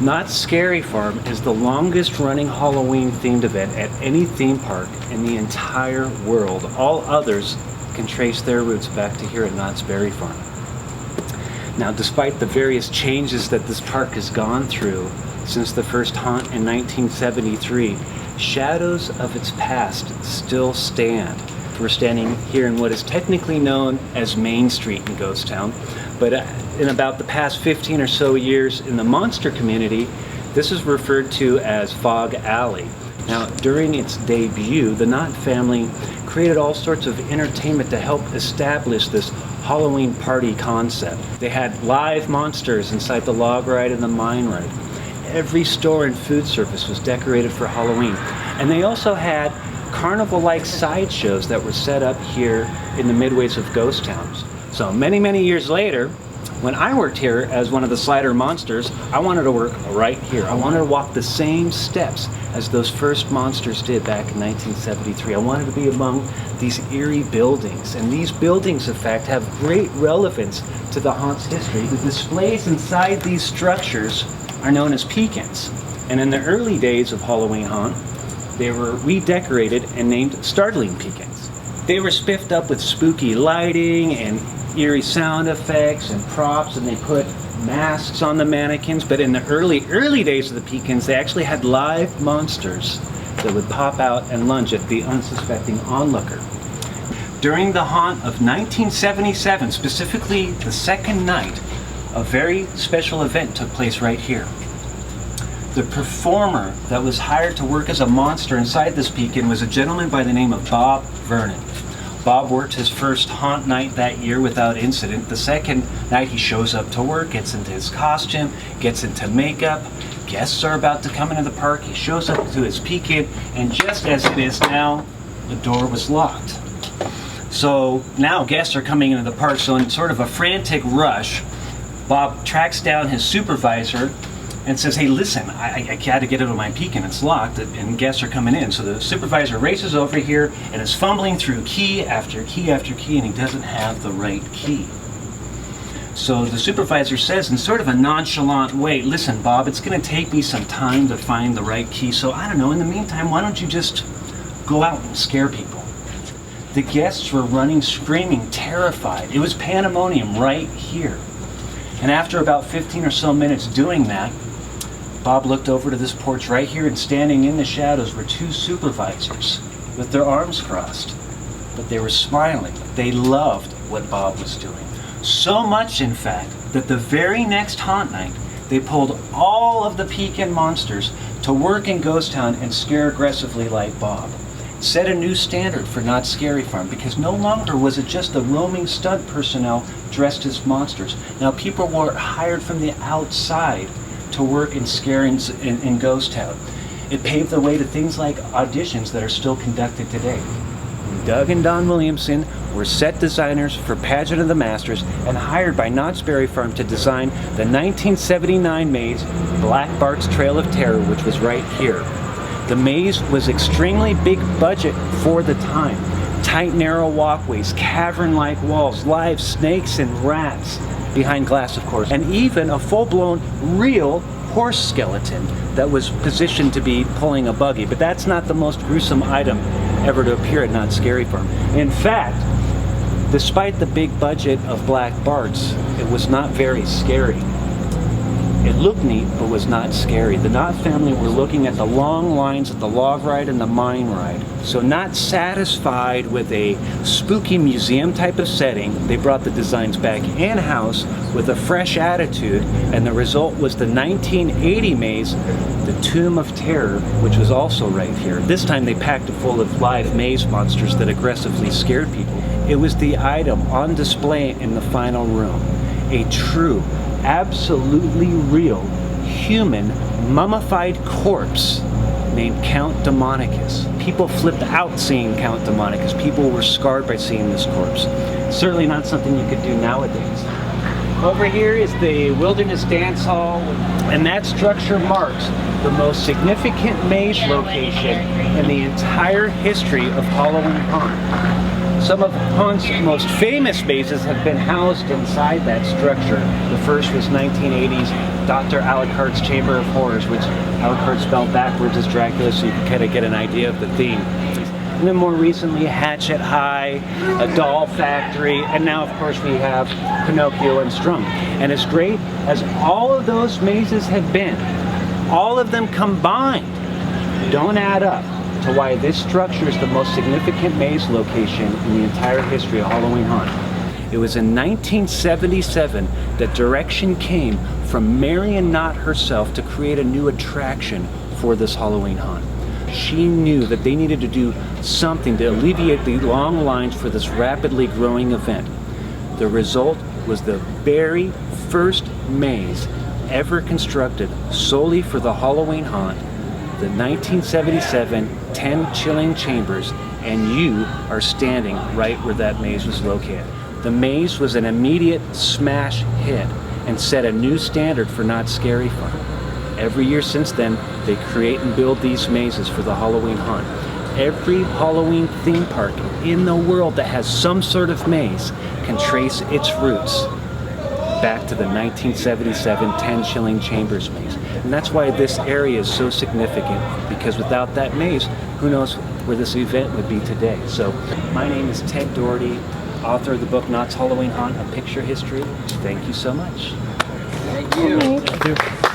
Knott's Scary Farm is the longest running Halloween themed event at any theme park in the entire world. All others can trace their roots back to here at Knott's Berry Farm. Now, despite the various changes that this park has gone through since the first haunt in 1973, shadows of its past still stand. We're standing here in what is technically known as Main Street in Ghost Town, but in about the past 15 or so years in the monster community, this is referred to as Fog Alley. Now, during its debut, the Knott family created all sorts of entertainment to help establish this Halloween party concept. They had live monsters inside the log ride and the mine ride. Every store and food service was decorated for Halloween. And they also had carnival-like sideshows that were set up here in the midways of ghost towns. So many years later, when I worked here as one of the slider monsters, I wanted to work right here. I wanted to walk the same steps as those first monsters did back in 1973. I wanted to be among these eerie buildings. And these buildings, in fact, have great relevance to the haunt's history. The displays inside these structures are known as peekins. And in the early days of Halloween Haunt, they were redecorated and named Startling Peekins. They were spiffed up with spooky lighting and eerie sound effects and props, and they put masks on the mannequins. But in the early days of the Peekins, they actually had live monsters that would pop out and lunge at the unsuspecting onlooker. During the haunt of 1977, specifically the second night, a very special event took place right here. The performer that was hired to work as a monster inside this Peekin was a gentleman by the name of Bob Vernon. Bob worked his first haunt night that year without incident. The second night he shows up to work, gets into his costume, gets into makeup. Guests are about to come into the park. He shows up to his Peekin, and just as it is now, the door was locked. So now guests are coming into the park, so in sort of a frantic rush, Bob tracks down his supervisor and says, hey, listen, I got to get out of my Peekin, it's locked, and guests are coming in. So the supervisor races over here and is fumbling through key after key after key, and he doesn't have the right key. So the supervisor says in sort of a nonchalant way, listen, Bob, it's going to take me some time to find the right key, so I don't know, in the meantime, why don't you just go out and scare people? The guests were running, screaming, terrified. It was pandemonium right here. And after about 15 or so minutes doing that, Bob looked over to this porch right here, and standing in the shadows were two supervisors with their arms crossed. But they were smiling. They loved what Bob was doing. So much, in fact, that the very next haunt night, they pulled all of the Peekin monsters to work in Ghost Town and scare aggressively like Bob. It set a new standard for Knott's Scary Farm, because no longer was it just the roaming stunt personnel dressed as monsters. Now people were hired from the outside to work in scaring in Ghost Town. It paved the way to things like auditions that are still conducted today. Doug and Don Williamson were set designers for Pageant of the Masters and hired by Knott's Berry Farm to design the 1979 maze, Black Bart's Trail of Terror, which was right here. The maze was extremely big budget for the time. Tight, narrow walkways, cavern-like walls, live snakes and rats, behind glass, of course, and even a full-blown real horse skeleton that was positioned to be pulling a buggy. But that's not the most gruesome item ever to appear at Knott's Scary Farm. In fact, despite the big budget of Black Bart's, it was not very scary. It looked neat, but was not scary. The Knott family were looking at the long lines at the log ride and the mine ride. So not satisfied with a spooky museum type of setting, they brought the designs back in-house with a fresh attitude, and the result was the 1980 maze, the Tomb of Terror, which was also right here. This time they packed it full of live maze monsters that aggressively scared people. It was the item on display in the final room. A true, absolutely real, human, mummified corpse named Count Demonicus. People flipped out seeing Count Demonicus. People were scarred by seeing this corpse. Certainly not something you could do nowadays. Over here is the Wilderness Dance Hall, and that structure marks the most significant maze location in the entire history of Halloween Haunt. Some of Haunt's most famous mazes have been housed inside that structure. The first was 1980's Dr. Alucard's Chamber of Horrors, which Alucard spelled backwards as Dracula, so you can kind of get an idea of the theme. And then more recently, Hatchet High, a Doll Factory, and now of course we have Pinocchio and Strum. And as great as all of those mazes have been, all of them combined don't add up to why this structure is the most significant maze location in the entire history of Halloween Haunt. It was in 1977 that direction came from Marion Knott herself to create a new attraction for this Halloween Haunt. She knew that they needed to do something to alleviate the long lines for this rapidly growing event. The result was the very first maze ever constructed solely for the Halloween Haunt, the 1977 10 Chilling Chambers, and you are standing right where that maze was located. The maze was an immediate smash hit and set a new standard for Not Scary Fun. Every year since then, they create and build these mazes for the Halloween Haunt. Every Halloween theme park in the world that has some sort of maze can trace its roots back to the 1977 10 Chilling Chambers maze. And that's why this area is so significant, because without that maze, who knows where this event would be today. So my name is Ted Dougherty, author of the book Knott's Halloween Haunt, A Picture History. Thank you so much. Thank you. Thank you.